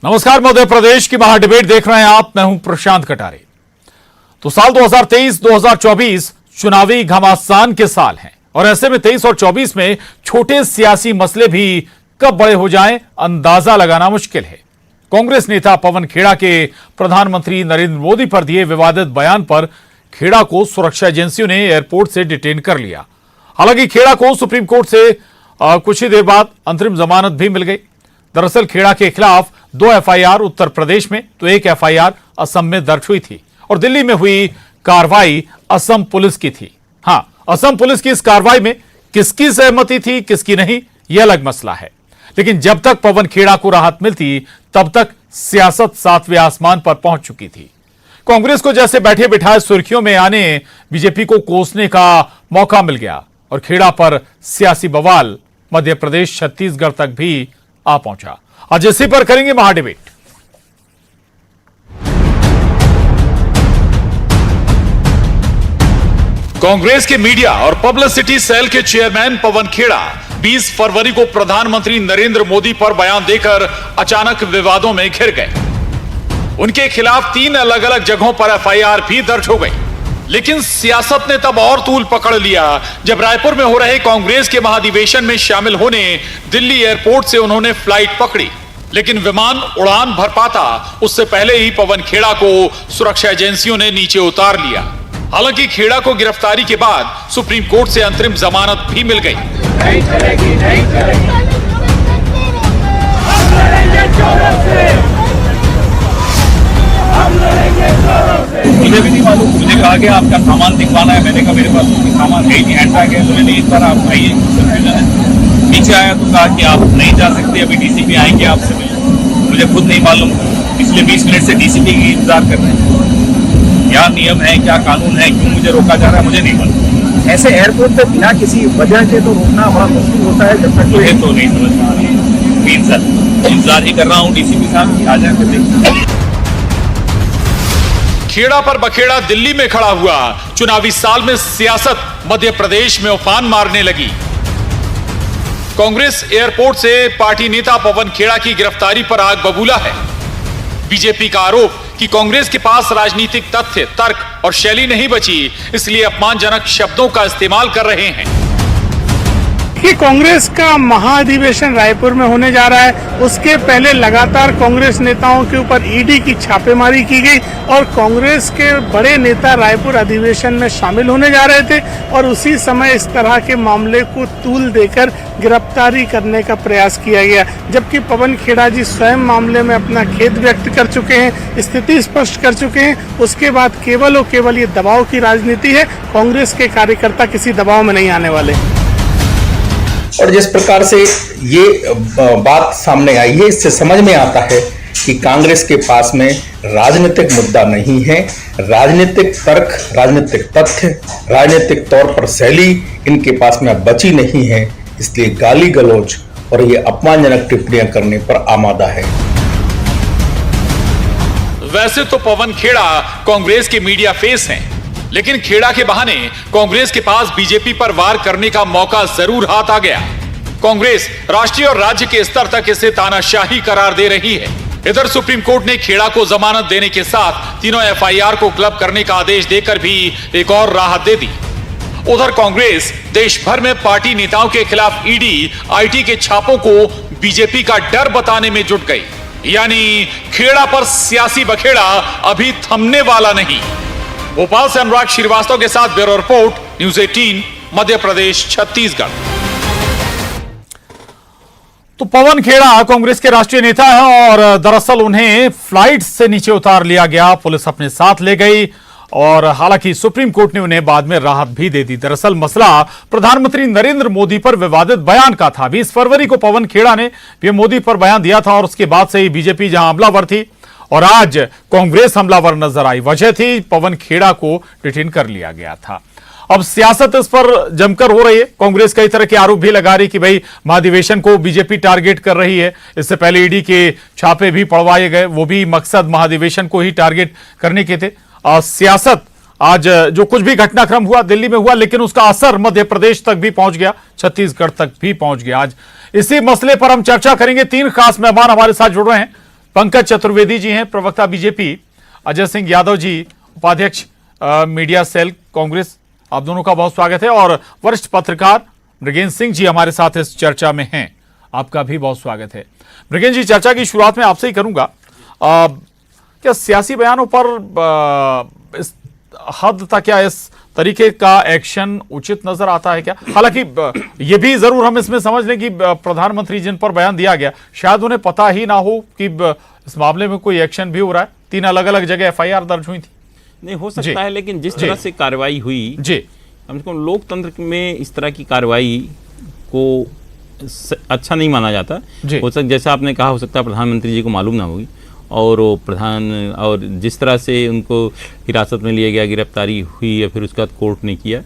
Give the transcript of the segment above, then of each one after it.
नमस्कार, मध्य प्रदेश की महाडिबेट देख रहे हैं आप। मैं हूं प्रशांत कटारे। तो साल 2023-2024 चुनावी घमासान के साल हैं और ऐसे में 23 और 24 में छोटे सियासी मसले भी कब बड़े हो जाएं, अंदाजा लगाना मुश्किल है। कांग्रेस नेता पवन खेड़ा के प्रधानमंत्री नरेंद्र मोदी पर दिए विवादित बयान पर खेड़ा को सुरक्षा एजेंसियों ने एयरपोर्ट से डिटेन कर लिया। हालांकि खेड़ा को सुप्रीम कोर्ट से कुछ ही देर बाद अंतरिम जमानत भी मिल गई। दरअसल खेड़ा के खिलाफ 2 एफआईआर उत्तर प्रदेश में तो 1 एफआईआर असम में दर्ज हुई थी और दिल्ली में हुई कार्रवाई असम पुलिस की थी। हां, असम पुलिस की इस कार्रवाई में किसकी सहमति थी, किसकी नहीं, यह अलग मसला है। लेकिन जब तक पवन खेड़ा को राहत मिलती तब तक सियासत 7वें आसमान पर पहुंच चुकी थी। कांग्रेस को जैसे बैठे बिठाए सुर्खियों में आने बीजेपी को कोसने का मौका मिल गया और खेड़ा पर सियासी बवाल मध्य प्रदेश, छत्तीसगढ़ तक भी आ पहुंचा। आज इसी पर करेंगे महाडिबेट। कांग्रेस के मीडिया और पब्लिसिटी सेल के चेयरमैन पवन खेड़ा 20 फरवरी को प्रधानमंत्री नरेंद्र मोदी पर बयान देकर अचानक विवादों में घिर गए। उनके खिलाफ 3 अलग अलग जगहों पर एफआईआर भी दर्ज हो गई। लेकिन सियासत ने तब और तूल पकड़ लिया जब रायपुर में हो रहे कांग्रेस के महाधिवेशन में शामिल होने दिल्ली एयरपोर्ट से उन्होंने फ्लाइट पकड़ी। लेकिन विमान उड़ान भर पाता उससे पहले ही पवन खेड़ा को सुरक्षा एजेंसियों ने नीचे उतार लिया। हालांकि खेड़ा को गिरफ्तारी के बाद सुप्रीम कोर्ट से अंतरिम जमानत भी मिल गई। नहीं चलेगी, नहीं चलेगी। मुझे भी नहीं मालूम। मुझे कहा कि आपका सामान दिखवाना है। मैंने कहा मेरे पास सामान है नहीं, हैंड बैग है। मुझे नहीं, इस बार आप आइए। नीचे आया तो कहा कि आप नहीं जा सकते, अभी डीसीपी आएंगे आपसे मिलने। मुझे खुद नहीं मालूम। पिछले 20 मिनट से डीसीपी की इंतजार कर रहे हैं। क्या नियम है, क्या कानून है, क्यों मुझे रोका जा रहा है, मुझे नहीं मालूम। ऐसे एयरपोर्ट पे बिना किसी वजह के तो रुकना बड़ा मुश्किल होता है। जब तक मुझे तो नहीं समझ में आ रही है। इंतजार ही कर रहा हूँ डीसीपी साहब की आ जाए फिर देखते। खेड़ा पर बखेड़ा दिल्ली में खड़ा हुआ। चुनावी साल में सियासत मध्य प्रदेश में उफान मारने लगी। कांग्रेस एयरपोर्ट से पार्टी नेता पवन खेड़ा की गिरफ्तारी पर आग बबूला है। बीजेपी का आरोप कि कांग्रेस के पास राजनीतिक तथ्य, तर्क और शैली नहीं बची, इसलिए अपमानजनक शब्दों का इस्तेमाल कर रहे हैं। कि कांग्रेस का महाधिवेशन रायपुर में होने जा रहा है, उसके पहले लगातार कांग्रेस नेताओं के ऊपर ईडी की छापेमारी की गई और कांग्रेस के बड़े नेता रायपुर अधिवेशन में शामिल होने जा रहे थे और उसी समय इस तरह के मामले को तूल देकर गिरफ्तारी करने का प्रयास किया गया। जबकि पवन खेड़ा जी स्वयं मामले में अपना खेद व्यक्त कर चुके हैं, स्थिति स्पष्ट कर चुके हैं। उसके बाद केवल और केवल ये दबाव की राजनीति है। कांग्रेस के कार्यकर्ता किसी दबाव में नहीं आने वाले। और जिस प्रकार से ये बात सामने आई है, इससे समझ में आता है कि कांग्रेस के पास में राजनीतिक मुद्दा नहीं है। राजनीतिक तर्क, राजनीतिक तथ्य, राजनीतिक तौर पर शैली इनके पास में बची नहीं है। इसलिए गाली गलौज और ये अपमानजनक टिप्पणियां करने पर आमादा है। वैसे तो पवन खेड़ा कांग्रेस के मीडिया फेस हैं, लेकिन खेड़ा के बहाने कांग्रेस के पास बीजेपी पर वार करने का मौका जरूर हाथ आ गया। कांग्रेस राष्ट्रीय और राज्य के स्तर तक इसे तानाशाही करार दे रही है। इधर सुप्रीम कोर्ट ने खेड़ा को जमानत देने के साथ तीनों एफआईआर को क्लब करने का आदेश देकर भी एक और राहत दे दी। उधर कांग्रेस देश भर में पार्टी नेताओं के खिलाफ ईडी, आईटी के छापों को बीजेपी का डर बताने में जुट गई। यानी खेड़ा पर सियासी बखेड़ा अभी थमने वाला नहीं। भोपाल से अनुराग श्रीवास्तव के साथ bureau report, news 18, Madhya Pradesh, Chhattisgarh. तो पवन खेड़ा कांग्रेस के राष्ट्रीय नेता हैं और दरअसल उन्हें फ्लाइट से नीचे उतार लिया गया, पुलिस अपने साथ ले गई और हालांकि सुप्रीम कोर्ट ने उन्हें बाद में राहत भी दे दी। दरअसल मसला प्रधानमंत्री नरेंद्र मोदी पर विवादित बयान का था। 20 फरवरी को पवन खेड़ा ने पीएम मोदी पर बयान दिया था और उसके बाद से ही बीजेपी जहां हमलावर थी और आज कांग्रेस हमलावर नजर आई। वजह थी पवन खेड़ा को डिटेन कर लिया गया था। अब सियासत इस पर जमकर हो रही है। कांग्रेस कई तरह के आरोप भी लगा रही कि भाई महाधिवेशन को बीजेपी टारगेट कर रही है। इससे पहले ईडी के छापे भी पड़वाए गए, वो भी मकसद महाधिवेशन को ही टारगेट करने के थे। सियासत आज जो कुछ भी घटनाक्रम हुआ दिल्ली में हुआ, लेकिन उसका असर मध्य प्रदेश तक भी पहुंच गया, छत्तीसगढ़ तक भी पहुंच गया। आज इसी मसले पर हम चर्चा करेंगे। 3 खास मेहमान हमारे साथ जुड़ रहे हैं। पंकज चतुर्वेदी जी हैं प्रवक्ता बीजेपी, अजय सिंह यादव जी उपाध्यक्ष मीडिया सेल कांग्रेस, आप दोनों का बहुत स्वागत है। और वरिष्ठ पत्रकार मृगेंद्र सिंह जी हमारे साथ इस चर्चा में हैं, आपका भी बहुत स्वागत है। मृगेंद्र जी, चर्चा की शुरुआत में आपसे ही करूंगा, क्या सियासी बयानों पर इस हद तक क्या इस तरीके का एक्शन उचित नजर आता है क्या? हालांकि ये भी जरूर हम इसमें समझ लें कि प्रधानमंत्री जिन पर बयान दिया गया शायद उन्हें पता ही ना हो कि इस मामले में कोई एक्शन भी हो रहा है। 3 अलग-अलग जगह FIR दर्ज हुई थी। नहीं हो सकता है, लेकिन जिस तरह से कार्रवाई हुई जी, कम से कम लोकतंत्र में इस तरह की कार्रवाई को अच्छा नहीं माना जाता। हो सकता, जैसा आपने कहा, हो सकता है प्रधानमंत्री जी को मालूम ना होगी और वो और जिस तरह से उनको हिरासत में लिया गया, गिरफ्तारी हुई या फिर उसके बाद कोर्ट ने किया,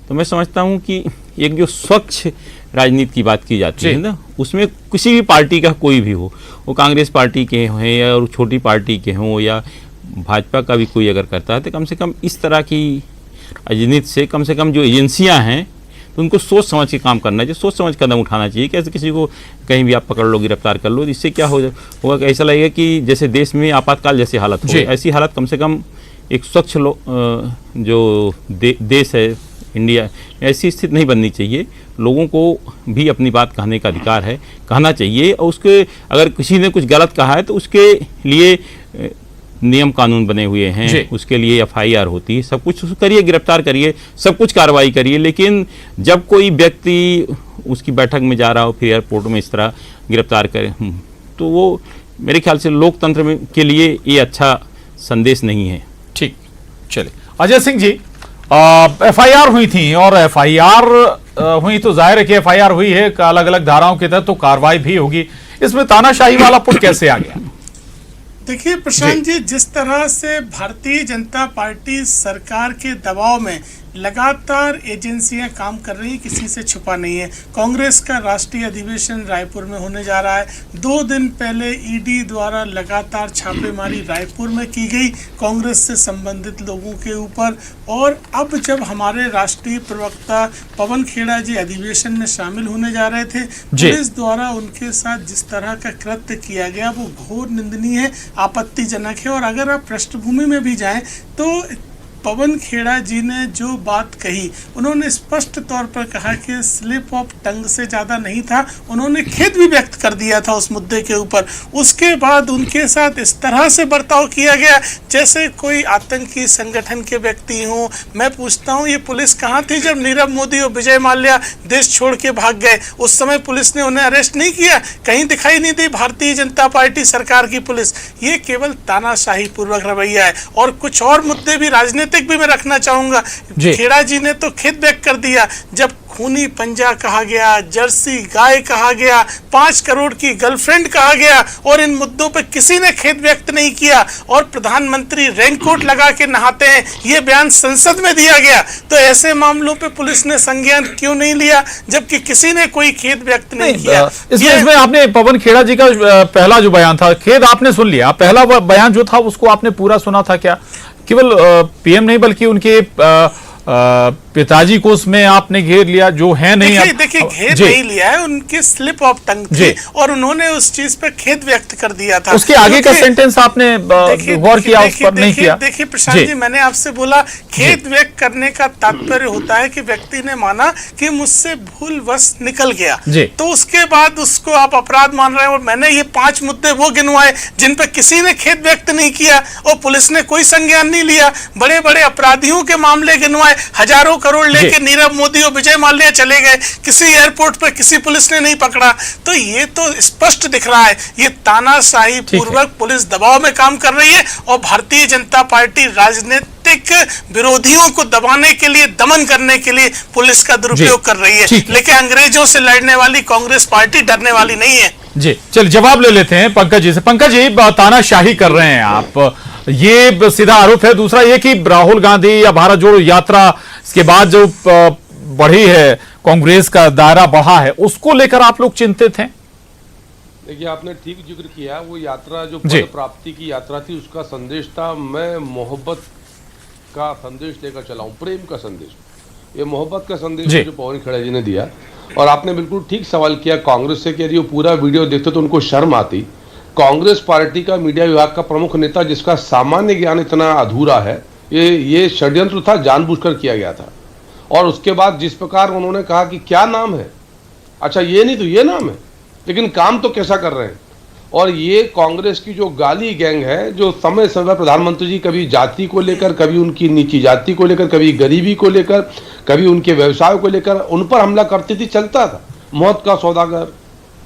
तो मैं समझता हूँ कि एक जो स्वच्छ राजनीति की बात की जाती है ना, उसमें किसी भी पार्टी का कोई भी हो, वो कांग्रेस पार्टी के हों या छोटी पार्टी के हों या भाजपा का भी कोई अगर करता है, तो कम से कम इस तरह की राजनीति से कम जो एजेंसियां हैं तो उनको सोच समझ के काम करना चाहिए, सोच समझ कदम उठाना चाहिए। कैसे किसी को कहीं भी आप पकड़ लो, गिरफ्तार कर लो, इससे क्या होगा कि ऐसा लगेगा कि जैसे देश में आपातकाल जैसी हालत हो, ऐसी हालत कम से कम एक स्वच्छ जो देश है इंडिया, ऐसी स्थिति नहीं बननी चाहिए। लोगों को भी अपनी बात कहने का अधिकार है, कहना चाहिए, और उसके अगर किसी ने कुछ गलत कहा है तो उसके लिए नियम कानून बने हुए हैं, उसके लिए FIR होती है, सब कुछ करिए, गिरफ्तार करिए, सब कुछ कार्रवाई करिए। लेकिन जब कोई व्यक्ति उसकी बैठक में जा रहा हो फिर एयरपोर्ट में इस तरह गिरफ्तार करे, तो वो मेरे ख्याल से लोकतंत्र में के लिए ये अच्छा संदेश नहीं है। ठीक, चलिए अजय सिंह जी, FIR हुई थी और FIR हुई तो जाहिर है कि FIR हुई है, अलग अलग धाराओं के तहत तो कार्रवाई भी होगी। इसमें तानाशाही वाला पुट कैसे आ गया? देखिए प्रशांत जी, जिस तरह से भारतीय जनता पार्टी सरकार के दबाव में लगातार एजेंसियां काम कर रही, किसी से छुपा नहीं है। कांग्रेस का राष्ट्रीय अधिवेशन रायपुर में होने जा रहा है। 2 दिन पहले ईडी द्वारा लगातार छापेमारी रायपुर में की गई कांग्रेस से संबंधित लोगों के ऊपर, और अब जब हमारे राष्ट्रीय प्रवक्ता पवन खेड़ा जी अधिवेशन में शामिल होने जा रहे थे, पुलिस द्वारा उनके साथ जिस तरह का कृत्य किया गया वो घोर निंदनीय है, आपत्तिजनक है। और अगर आप पृष्ठभूमि में भी जाएं तो पवन खेड़ा जी ने जो बात कही, उन्होंने स्पष्ट तौर पर कहा कि स्लिप ऑफ टंग से ज़्यादा नहीं था। उन्होंने खेद भी व्यक्त कर दिया था उस मुद्दे के ऊपर। उसके बाद उनके साथ इस तरह से बर्ताव किया गया जैसे कोई आतंकी संगठन के व्यक्ति हों। मैं पूछता हूँ, ये पुलिस कहाँ थी जब नीरव मोदी और विजय माल्या देश छोड़ के भाग गए? उस समय पुलिस ने उन्हें अरेस्ट नहीं किया, कहीं दिखाई नहीं दी भारतीय जनता पार्टी सरकार की पुलिस। ये केवल तानाशाही पूर्वक रवैया है। और कुछ और मुद्दे भी राजनीतिक भी मैं रखना चाहूंगा। खेड़ा जी ने तो खेद व्यक्त कर दिया जब खूनी पंजा कहा गया, जर्सी गाय कहा गया, 5 करोड़ की गर्लफ्रेंड कहा गया, और इन मुद्दों पर किसी ने खेद व्यक्त नहीं किया। और प्रधानमंत्री रेनकोट लगा के नहाते हैं, ये बयान संसद में दिया गया। तो ऐसे मामलों पे पुलिस ने संज्ञान क्यों नहीं लिया जबकि किसी ने कोई खेद व्यक्त नहीं किया? इसमें आपने पवन खेड़ा जी का पहला जो बयान था, खेद आपने सुन लिया, पहला बयान जो था उसको आपने पूरा सुना था क्या? केवल PM नहीं बल्कि उनके पिताजी को उसमें आपने घेर लिया जो है नहीं। देखिए घेर नहीं लिया है, उनके स्लिप ऑफ टंग थी और उन्होंने उस चीज पर खेद व्यक्त कर दिया था। उसके आगे का सेंटेंस आपने गौर किया, उस पर नहीं किया? देखिए प्रशांत जी, मैंने आपसे बोला खेद व्यक्त करने का तात्पर्य होता है कि व्यक्ति ने माना कि मुझसे भूलवश निकल गया, तो उसके बाद उसको आप अपराध मान रहे हैं। और मैंने ये 5 मुद्दे वो गिनवाए जिन पर किसी ने खेद व्यक्त नहीं किया और पुलिस ने कोई संज्ञान नहीं लिया। बड़े बड़े अपराधियों के मामले गिनवाए, हजारों करोड़ लेके नीरव मोदी और विजय माल्या चले गए, किसी एयरपोर्ट पर किसी पुलिस ने नहीं पकड़ा। तो ये तो स्पष्ट दिख रहा है ये तानाशाही पूर्वक पुलिस दबाव में काम कर रही है और भारतीय जनता पार्टी राजनीतिक विरोधियों को दबाने के लिए, दमन करने के लिए पुलिस का दुरुपयोग कर रही है। लेकिन अंग्रेजों से लड़ने वाली कांग्रेस पार्टी डरने वाली नहीं है। जी चलिए जवाब ले लेते हैं पंकज जी से। पंकज जी, तानाशाही कर रहे हैं आप, ये सीधा आरोप है। दूसरा ये कि राहुल गांधी या भारत जोड़ो यात्रा इसके बाद जो बढ़ी है, कांग्रेस का दायरा बढ़ा है, उसको लेकर आप लोग चिंतित हैं? देखिए, आपने ठीक जिक्र किया। वो यात्रा जो पद प्राप्ति की यात्रा थी उसका संदेश था, मैं मोहब्बत का संदेश लेकर चला हूं, प्रेम का संदेश। ये मोहब्बत का संदेश जो पवन खेड़ा जी ने दिया। और आपने बिल्कुल ठीक सवाल किया कांग्रेस से कि यदि वो पूरा वीडियो देखते तो उनको शर्म आती। कांग्रेस पार्टी का मीडिया विभाग का प्रमुख नेता जिसका सामान्य ज्ञान इतना अधूरा है, ये षड्यंत्र था, जानबूझकर किया गया था। और उसके बाद जिस प्रकार उन्होंने कहा कि क्या नाम है, अच्छा ये नहीं तो ये नाम है, लेकिन काम तो कैसा कर रहे हैं। और ये कांग्रेस की जो गाली गैंग है, जो समय समय प्रधानमंत्री जी कभी जाति को लेकर, कभी उनकी नीची जाति को लेकर, कभी गरीबी को लेकर, कभी उनके व्यवसाय को लेकर उन पर हमला करती थी, चलता था। मौत का सौदागर,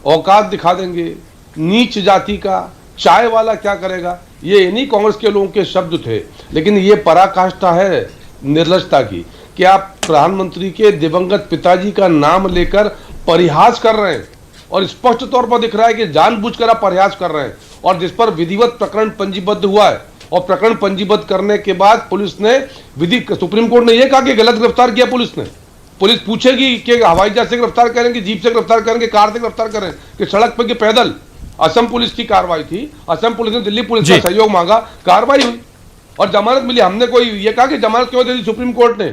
औकात दिखा देंगे, नीच जाति का, चाय वाला क्या करेगा, ये इन्हीं कांग्रेस के लोगों के शब्द थे। लेकिन ये पराकाष्ठा है निर्लजता की कि आप प्रधानमंत्री के दिवंगत पिताजी का नाम लेकर परिहास कर रहे हैं, और स्पष्ट तौर पर दिख रहा है कि जानबूझकर आप परिहास कर रहे हैं। और जिस पर विधिवत प्रकरण पंजीबद्ध हुआ है, और प्रकरण पंजीबद्ध करने के बाद पुलिस ने सुप्रीम कोर्ट ने यह कहा कि गलत गिरफ्तार किया पुलिस ने। पुलिस पूछेगी कि हवाई जहाज से गिरफ्तार करेंगे, जीप से गिरफ्तार करेंगे, कार से गिरफ्तार करें, कि सड़क पर कि पैदल। असम पुलिस की कार्रवाई थी, असम पुलिस ने दिल्ली पुलिस का सहयोग मांगा, कार्रवाई हुई और जमानत मिली। हमने कोई ये कहा कि जमानत क्यों दे दी सुप्रीम कोर्ट ने?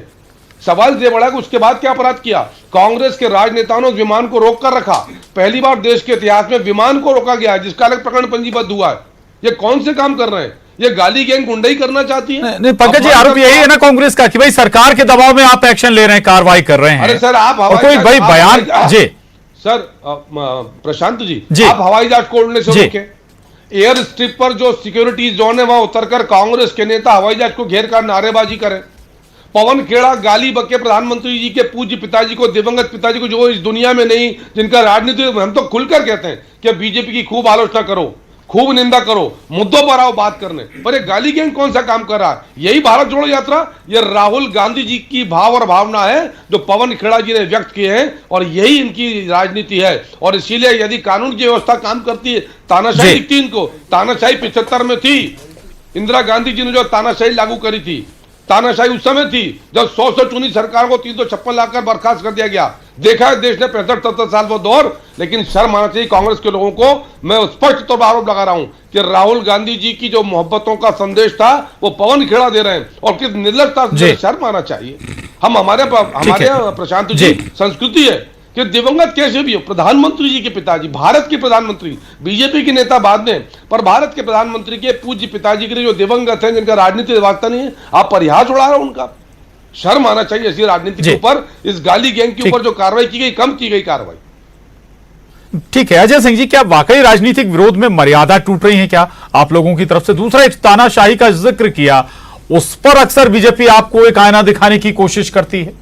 सवाल ये बड़ा कि उसके बाद क्या अपराध किया? कांग्रेस के राजनेताओं ने उस विमान को रोक कर रखा। पहली बार देश के इतिहास में विमान को रोका गया है, जिसका अलग प्रकरण पंजीबद्ध हुआ है। ये कौन से काम कर रहे हैं? ये गाली गैंग गुंडाई करना चाहती है। नहीं पंकज जी, आरोप यही है ना कांग्रेस का कि भाई सरकार के दबाव में आप एक्शन ले रहे हैं, कार्रवाई कर रहे हैं। अरे सर, आप कोई भाई बयान जी सर प्रशांत जी, आप हवाई जहाज को उड़ने से रोके। एयर स्ट्रिप पर जो सिक्योरिटी जोन है वहां उतरकर कांग्रेस के नेता हवाई जहाज को घेर कर नारेबाजी करें। पवन खेड़ा गाली बके प्रधानमंत्री जी के पूज्य पिताजी को, दिवंगत पिताजी को, जो इस दुनिया में नहीं, जिनका राजनीति, हम तो खुलकर कहते हैं कि बीजेपी की खूब आलोचना करो, खूब निंदा करो, मुद्दों पर आओ बात करने, पर ये गाली गैंग कौन सा काम कर रहा है? यही भारत जोड़ो यात्रा, ये राहुल गांधी जी की भाव और भावना है जो पवन खेड़ा जी ने व्यक्त किए हैं, और यही इनकी राजनीति है। और इसीलिए यदि कानून की व्यवस्था काम करती है, तानाशाही दिखती इनको। तानाशाही 75 में थी, इंदिरा गांधी जी ने जो तानाशाही लागू करी थी, तानाशाही उस समय थी जब 100 चुनी सरकार को 356 लाकर बर्खास्त कर दिया गया। देखा है देश ने 65-70 साल वो दौर, लेकिन शर्म आना चाहिए कांग्रेस के लोगों को। मैं स्पष्ट तौर पर आरोप लगा रहा हूं कि राहुल गांधी जी की जो मोहब्बतों का संदेश था वो पवन खेड़ा दे रहे हैं, और किस निर्लजता से, शर्म आना चाहिए। हम हमारे प्रशांत जी संस्कृति है कि दिवंगत कैसे भी हो, प्रधानमंत्री जी के पिताजी, भारत के प्रधानमंत्री, बीजेपी के नेता बाद में, पर भारत के प्रधानमंत्री के पूज्य पिताजी के लिए जो दिवंगत हैं, जिनका राजनीति वास्ता नहीं है, आप परिहास उड़ा रहे हो उनका। शर्म आना चाहिए ऐसी राजनीति के ऊपर। इस गाली गैंग के ऊपर जो कार्रवाई की गई, कम की गई कार्रवाई। ठीक है अजय सिंह जी, क्या वाकई राजनीतिक विरोध में मर्यादा टूट रही है क्या आप लोगों की तरफ से? दूसरा, एक तानाशाही का जिक्र किया, उस पर अक्सर बीजेपी आपको एक आईना दिखाने की कोशिश करती है।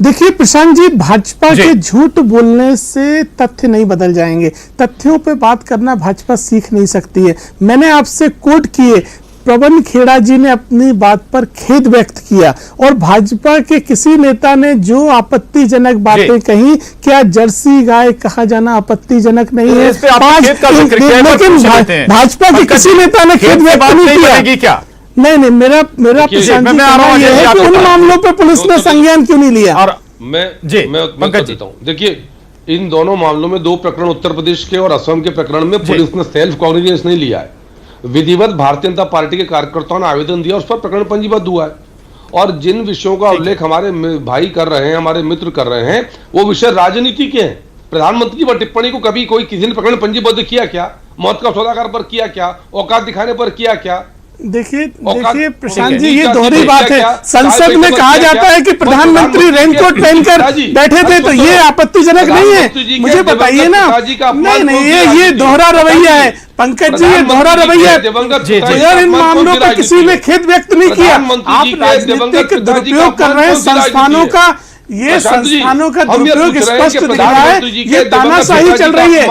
देखिए प्रशांत जी, भाजपा के झूठ बोलने से तथ्य नहीं बदल जाएंगे। तथ्यों पे बात करना भाजपा सीख नहीं सकती है। मैंने आपसे कोट किए, पवन खेड़ा जी ने अपनी बात पर खेद व्यक्त किया, और भाजपा के किसी नेता ने जो आपत्तिजनक बातें कही, क्या जर्सी गाय कहा जाना आपत्तिजनक नहीं है? लेकिन भाजपा के किसी नेता ने खेद व्यक्त नहीं किया। नहीं, मेरा प्रशांत जी कहना यह है कि उन मामलों पे पुलिस ने संज्ञान क्यों नहीं लिया? और मैं उत्तर देता हूं। देखिए, इन दोनों मामलों में 2 प्रकरण उत्तर प्रदेश के और असम के प्रकरण में पुलिस ने सेल्फ कॉग्निजेंस नहीं लिया है। विधिवत भारतीय जनता पार्टी के कार्यकर्ताओं ने आवेदन दिया, उस पर प्रकरण पंजीबद्ध हुआ है। और जिन विषयों का उल्लेख हमारे भाई कर रहे हैं, हमारे मित्र कर रहे हैं, वो विषय राजनीति के हैं। प्रधानमंत्री पर टिप्पणी को कभी कोई किसी ने प्रकरण पंजीबद्ध किया क्या? मौत का सौदागर पर किया क्या? औकात दिखाने पर किया क्या? देखिए प्रशांत जी, ये दोहरी बात है। संसद में कहा जाता है कि प्रधानमंत्री रेनकोट पहनकर बैठे थे, तो ये आपत्तिजनक नहीं है? मुझे बताइए ना। नहीं, ये दोहरा रवैया है पंकज जी, ये दोहरा रवैया है। यार, इन मामलों पर किसी ने खेद व्यक्त नहीं किया। आप राजनीतिक दुरुपयोग कर रहे हैं संस्थानों का। ये संस्थानों का दुरुपयोग स्पष्ट दिख रहा है। ये तानाशाही चल रही है,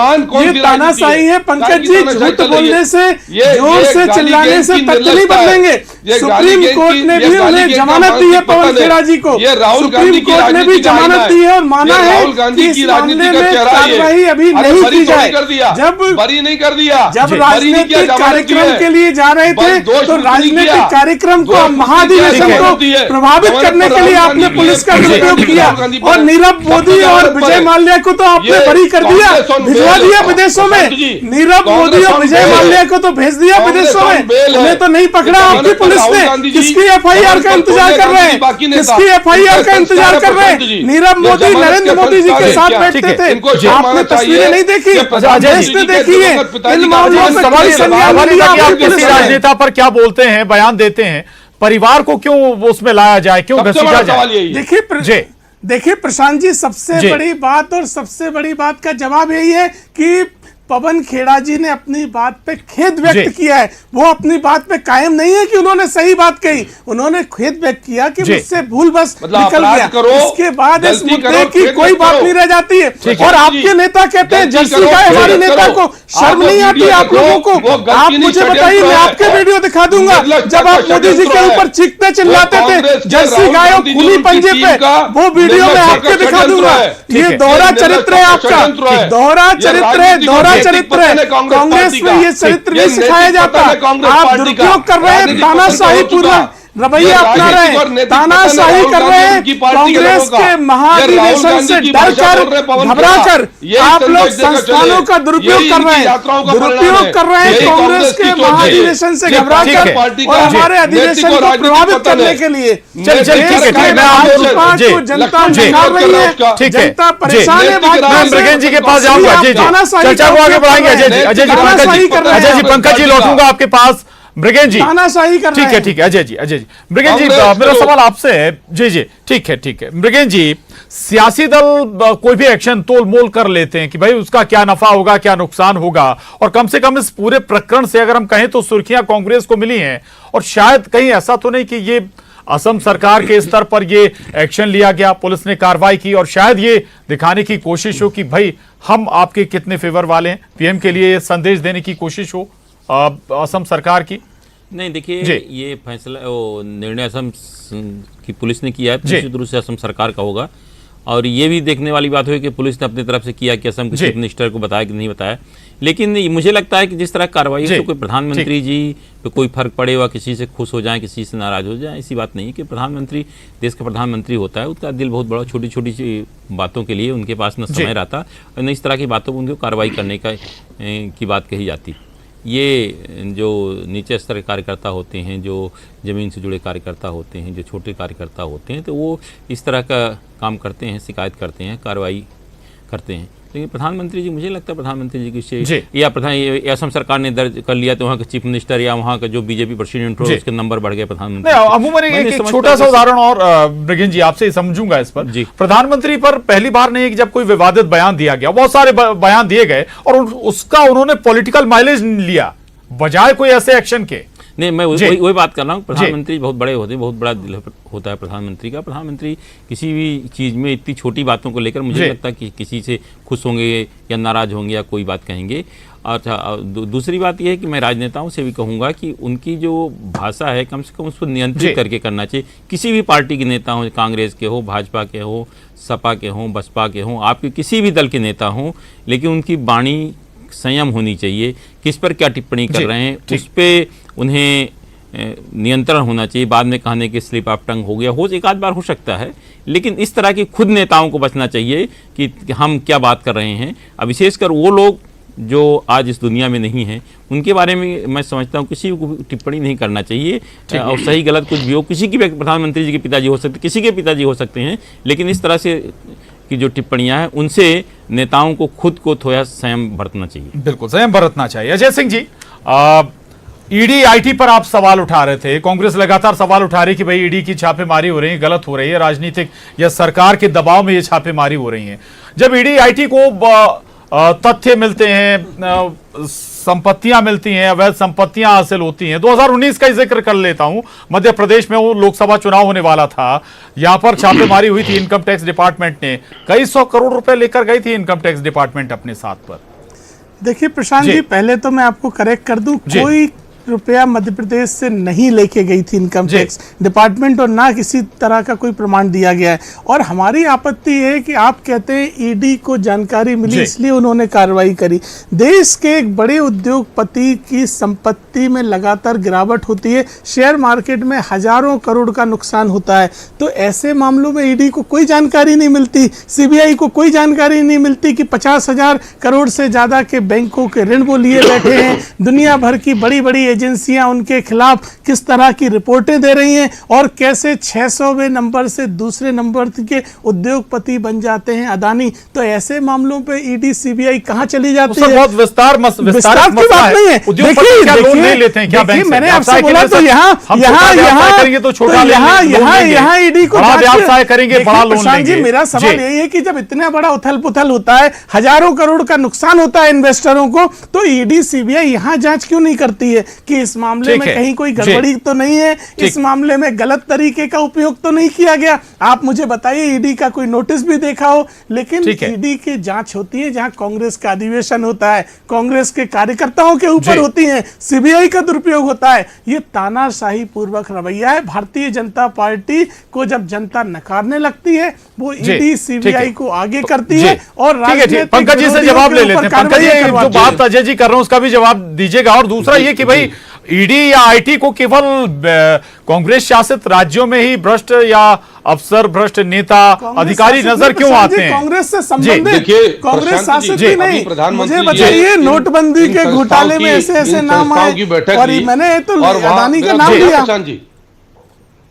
ये तानाशाही है पंकज जी। झूठ बोलने से, जोर से चिल्लाने से तथ्य नहीं बदलेंगे। सुप्रीम कोर्ट ने भी उन्हें जमानत दी है, पवन खेड़ा जी को। सुप्रीम कोर्ट ने भी जमानत दी है और माना है कि इस मामले में कार्रवाई अभी नहीं की जाए। जब राजनीतिक कार्यक्रम के लिए जा रहे थे, तो राजनीतिक कार्यक्रम को, महाधिवेशन को प्रभावित करने के लिए आपने पुलिस का दुरुपयोग किया, और नीरव मोदी और विजय माल्या को तो आपने बरी कर दिया, भिजवा दिया विदेशों में। नीरव मोदी और विजय माल्या को तो भेज दिया विदेशों में, उन्हें तो नहीं पकड़ा आपकी पुलिस ने। किसकी एफआईआर का इंतजार कर रहे हैं? किसकी एफआईआर का इंतजार कर रहे हैं? नीरव मोदी नरेंद्र मोदी जी के साथ बैठते थे, आपने तस्वीरें नहीं देखी, देश ने देखी है। इन मामलों में किसी राजनेता पर क्या बोलते हैं, बयान देते हैं, परिवार को क्यों उसमें लाया जाए, क्यों घसीटा जाए? देखिए प्रशांत जी, सबसे बड़ी बात और सबसे बड़ी बात का जवाब यही है कि पवन खेड़ा जी ने अपनी बात पे खेद व्यक्त किया है। वो अपनी बात पे कायम नहीं है कि उन्होंने सही बात कही, उन्होंने खेद व्यक्त किया कि मुझसे भूल बस निकल गया। इसके बाद इस मुद्दे की कोई बात नहीं रह जाती है। और आपके नेता कहते हैं जर्सी गाय हमारे नेता को, शर्म नहीं आती आप लोगों को? आप मुझे बताइए, मैं आपके वीडियो दिखा दूंगा जब आप मोदी जी के ऊपर चीखते चिल्लाते थे जर्सी गायों खूनी पंजे पे, वो वीडियो मैं आपके दिखा दूंगा। ये दोहरा चरित्र है आपका, दोहरा चरित्र है, दोहरा चरित्र है। कांग्रेस में ये चरित्र नहीं सिखाया जाता। आप दुरुपयोग कर रहे हैं, तानाशाही पूर्वक रवैया अपना रहे हैं, तानाशाही कर रहे हैं। कांग्रेस के महाधिवेशन से डरकर, घबराकर आप लोग संस्थानों का दुरुपयोग कर रहे हैं, दुरुपयोग कर रहे हैं कांग्रेस के महाधिवेशन से घबराकर और हमारे अधिवेशन को प्रभावित करने के लिए। जनता निकाल रही है, जनता परेशान है। मृगेंद्र जी के पास जाऊंगा, चर्चा को आगे बढ़ाएंगे। अजय जी, पंकज जी लौटूंगा आपके पास। मृगेंद्र जी, ठीक है अजय जी, मृगेंद्र जी, मेरा सवाल आपसे है। जी, ठीक है मृगेंद्र जी, सियासी दल कोई भी एक्शन तोल मोल कर लेते हैं कि भाई उसका क्या नफा होगा, क्या नुकसान होगा, और कम से कम इस पूरे प्रकरण से अगर हम कहें तो सुर्खियां कांग्रेस को मिली हैं। और शायद कहीं ऐसा तो नहीं कि ये असम सरकार के स्तर पर ये एक्शन लिया गया, पुलिस ने कार्रवाई की और शायद ये दिखाने की कोशिश हो कि भाई हम आपके कितने फेवर वाले हैं, पीएम के लिए संदेश देने की कोशिश हो असम सरकार की? नहीं, देखिए ये फैसला, निर्णय असम की पुलिस ने किया है, निश्चित रूप से असम सरकार का होगा। और ये भी देखने वाली बात हुई कि पुलिस ने अपनी तरफ से किया कि असम के चीफ मिनिस्टर को बताया कि नहीं बताया। लेकिन मुझे लगता है कि जिस तरह कार्रवाई है तो कोई प्रधानमंत्री जी पे कोई फर्क पड़ेगा, किसी से खुश हो जाए, किसी से नाराज हो जाए, ऐसी बात नहीं है। कि प्रधानमंत्री देश का प्रधानमंत्री होता है, उसका दिल बहुत बड़ा, छोटी छोटी बातों के लिए उनके पास न समय रहता और न इस तरह की बातों पर उनको कार्रवाई करने की बात कही जाती। ये जो नीचे स्तर के कार्यकर्ता होते हैं, जो ज़मीन से जुड़े कार्यकर्ता होते हैं, जो छोटे कार्यकर्ता होते हैं, तो वो इस तरह का काम करते हैं, शिकायत करते हैं, कार्रवाई करते हैं। लेकिन प्रधानमंत्री जी, मुझे लगता है प्रधानमंत्री जी की या असम सरकार ने दर्ज कर लिया तो वहाँ का चीफ मिनिस्टर या वहाँ का जो बीजेपी प्रेसिडेंट हो उसके नंबर बढ़ गए प्रधानमंत्री। अमूमन एक छोटा सा उदाहरण और मृगेंद्र जी आपसे समझूंगा इस पर। प्रधानमंत्री पर पहली बार नहीं, जब कोई विवादित बयान दिया गया, बहुत सारे बयान दिए गए और उसका उन्होंने पॉलिटिकल माइलेज लिया बजाय कोई ऐसे एक्शन के। नहीं, मैं वही बात कर रहा हूँ। प्रधानमंत्री बहुत बड़े होते हैं, बहुत बड़ा दिल होता है प्रधानमंत्री का। प्रधानमंत्री किसी भी चीज़ में इतनी छोटी बातों को लेकर मुझे लगता है कि किसी से खुश होंगे या नाराज होंगे या कोई बात कहेंगे। अच्छा, दूसरी बात यह है कि मैं राजनेताओं से भी कहूँगा कि उनकी जो भाषा है कम से कम उसको नियंत्रित करके करना चाहिए। किसी भी पार्टी के नेता हों, कांग्रेस के हो, भाजपा के हो, सपा के हों, बसपा के हों, आपके किसी भी दल के नेता हों, लेकिन उनकी वाणी संयम होनी चाहिए। किस पर क्या टिप्पणी कर रहे हैं उस पर उन्हें नियंत्रण होना चाहिए। बाद में कहने के स्लिप ऑफ टंग हो गया, एक आध बार हो सकता है, लेकिन इस तरह की खुद नेताओं को बचना चाहिए कि हम क्या बात कर रहे हैं। अब विशेषकर वो लोग जो आज इस दुनिया में नहीं हैं, उनके बारे में मैं समझता हूँ किसी को टिप्पणी नहीं करना चाहिए। और सही गलत कुछ भी हो, किसी की भी, प्रधानमंत्री जी के पिताजी हो सकते, किसी के पिताजी हो सकते हैं, लेकिन इस तरह से की जो टिप्पणियां हैं उनसे नेताओं को खुद को थोड़ा संयम बरतना चाहिए। बिल्कुल संयम बरतना चाहिए। अजय सिंह जी, ईडी आईटी पर आप सवाल उठा रहे थे, कांग्रेस लगातार सवाल उठा रही कि भाई ईडी की छापेमारी हो रही है, गलत हो रही है, राजनीतिक या सरकार के दबाव में ये छापेमारी हो रही है। जब ईडी आईटी को तथ्य मिलते हैं, संपत्तियां मिलती हैं, अवैध संपत्तियां हासिल होती हैं। 2019 का जिक्र कर लेता हूं, मध्य प्रदेश में वो लोकसभा चुनाव होने वाला था, यहां पर छापेमारी हुई थी। इनकम टैक्स डिपार्टमेंट ने कई 100 करोड़ रुपए लेकर गई थी इनकम टैक्स डिपार्टमेंट अपने साथ पर। देखिए प्रशांत जी, पहले तो मैं आपको करेक्ट कर दूं, कोई रुपया मध्य प्रदेश से नहीं लेके गई थी इनकम टैक्स डिपार्टमेंट, और ना किसी तरह का कोई प्रमाण दिया गया है। और हमारी आपत्ति है कि आप कहते हैं ईडी को जानकारी मिली इसलिए उन्होंने कार्रवाई करी। देश के एक बड़े उद्योगपति की संपत्ति में लगातार गिरावट होती है, शेयर मार्केट में हजारों करोड़ का नुकसान होता है, तो ऐसे मामलों में ईडी को कोई जानकारी नहीं मिलती, सीबीआई को कोई जानकारी नहीं मिलती कि 50,000 करोड़ से ज्यादा के बैंकों के ऋण वो लिए बैठे हैं, दुनिया भर की बड़ी बड़ी एजेंसियां उनके खिलाफ किस तरह की रिपोर्टें दे रही हैं, और कैसे 600वें नंबर से दूसरे नंबर के उद्योगपति बन जाते हैं अदानी। तो ऐसे मामलों पे ईडी सीबीआई कहां चली जाती है? बहुत विस्तार की बात नहीं है। देखिए मैंने आपसे बोला तो यहाँ ईडी को व्यवसाय करेंगे, बड़ा लोन लेंगे। मेरा सवाल यही है कि जब इतना बड़ा उथल पुथल होता है, हजारों करोड़ का नुकसान होता है इन्वेस्टरों को, तो ईडी सीबीआई यहाँ जांच क्यों नहीं करती है कि इस मामले में कहीं कोई गड़बड़ी तो नहीं है, इस मामले में गलत तरीके का उपयोग तो नहीं किया गया? आप मुझे बताइए, ईडी का कोई नोटिस भी देखा हो? लेकिन ईडी की जांच होती है जहां कांग्रेस का अधिवेशन होता है, कांग्रेस के कार्यकर्ताओं के ऊपर होती है, सीबीआई का दुरुपयोग होता है। ये तानाशाही पूर्वक रवैया है। भारतीय जनता पार्टी को जब जनता नकारने लगती है, वो ईडी सीबीआई को आगे करती है और पंकज जी से जवाब ले लेते हैं। पंकज जी, जो बात अजय जी कर रहे हैं उसका भी जवाब दीजिएगा। और दूसरा ये कि भाई ईडी या आईटी को केवल कांग्रेस शासित राज्यों में ही भ्रष्ट या अफसर भ्रष्ट नेता अधिकारी नजर क्यों आते हैं? कांग्रेस से संबंधित कांग्रेस शासित ही नहीं, मुझे बताइए नोटबंदी के घोटाले में ऐसे ऐसे नाम आए और मैंने तो अदानी का नाम लिया।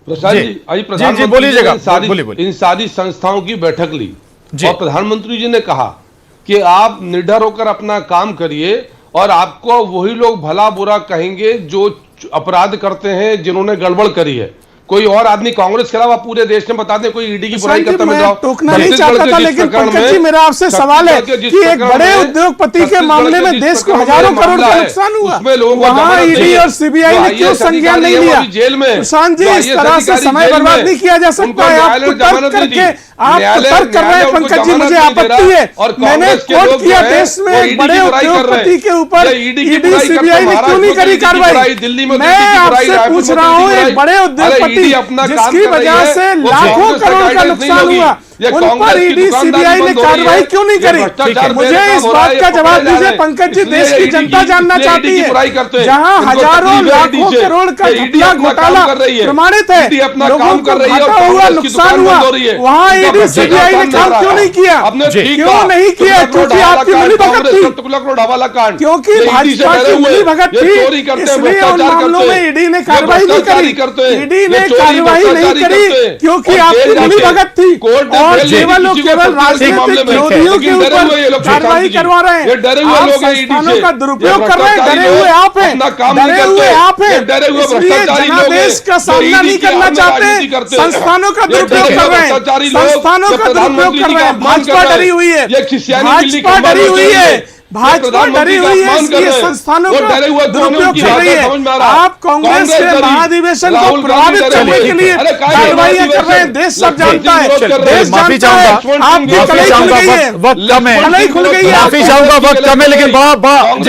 प्रशांत जी, आज प्रधानमंत्री इन सारी संस्थाओं की बैठक ली और प्रधानमंत्री जी ने कहा कि आप निडर होकर अपना काम करिए और आपको वही लोग भला बुरा कहेंगे जो अपराध करते हैं, जिन्होंने गड़बड़ करी है। कोई और आदमी कांग्रेस के अलावा पूरे देश में बता दे कोई ईडी की बुराई करता मैं टोकना नहीं चाहता था, लेकिन पंकज जी मेरा आपसे सवाल है कि एक बड़े उद्योगपति के मामले में देश को हजारों करोड़ का नुकसान हुआ, वहाँ ईडी और सीबीआई ने क्यों संज्ञान नहीं लिया? जेल में प्रशांत जी, इस तरह से समय बर्बाद नहीं किया जा सकता है। आप तर्क करके आप तर्क कर रहे हैं पंकज जी, मुझे आपत्ति है। मैंने कोर्ट किया, देश में एक बड़े उद्योगपति के ऊपर ईडी सीबीआई ने क्यों नहीं करी कार्रवाई? मैं आपसे पूछ रहा हूँ, एक बड़े उद्योगपति जिसकी वजह से लाखों करोड़ का नुकसान हुआ, उन पर ईडी सीबीआई ने कार्रवाई क्यों नहीं करी? मुझे इस बात का जवाब दीजिए पंकज जी। देश की जनता जानना चाहती है, जहां हजारों लाखों करोड़ का घपला घोटाला प्रमाणित है, लोगों को घाटा हुआ, नुकसान हुआ, वहां ईडी सीबीआई ने काम क्यों नहीं किया? क्यों नहीं किया? क्योंकि आपकी मिलीभगत थी, क्योंकि भाजपा की मिलीभगत थी, इसलिए उन मामलों में ईडी ने कार्रवाई नहीं करी। ईडी ने कार्रवाई नहीं करी क्योंकि आपकी मिलीभगत थी और केवल राजनीतिक विरोधियों के ऊपर कार्रवाई करवा रहे हैं। आप संस्थानों का दुरुपयोग कर रहे हैं, डरे हुए आप हैं, डरे हुए आप हैं, इसलिए जनादेश का सामना नहीं करना चाहते, संस्थानों का दुरुपयोग कर रहे हैं, संस्थानों का दुरुपयोग कर रहे हैं। भाजपा डरी हुई है, भाजपा डरी हुई है, भाजपा डरी हुई है, इसलिए संस्थानों का दुरुपयोग कर रही है। आप कांग्रेस के महाधिवेशन को प्रभावित करने के लिए कार्रवाई कर रहे हैं, देश सब जानता है, देश जानता है। आपकी कलाई खुल गई है, वक्त कम है, कलाई खुल गई है, माफी चाहूंगा, वक्त कम है, लेकिन जी बहुत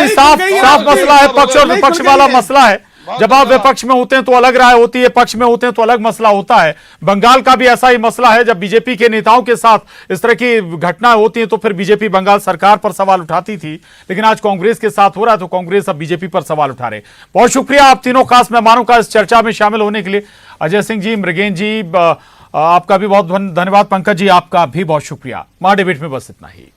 ही साफ मसला है, पक्ष और विपक्ष वाला मसला है। जब आप विपक्ष में होते हैं तो अलग राय होती है, पक्ष में होते हैं तो अलग मसला होता है। बंगाल का भी ऐसा ही मसला है, जब बीजेपी के नेताओं के साथ इस तरह की घटना होती है तो फिर बीजेपी बंगाल सरकार पर सवाल उठाती थी, लेकिन आज कांग्रेस के साथ हो रहा है तो कांग्रेस अब बीजेपी पर सवाल उठा रहे। बहुत शुक्रिया आप तीनों खास मेहमानों का इस चर्चा में शामिल होने के लिए। अजय सिंह जी, मृगेन जी, आपका भी बहुत धन्यवाद। पंकज जी, आपका भी बहुत शुक्रिया। महाडिबेट में बस इतना ही।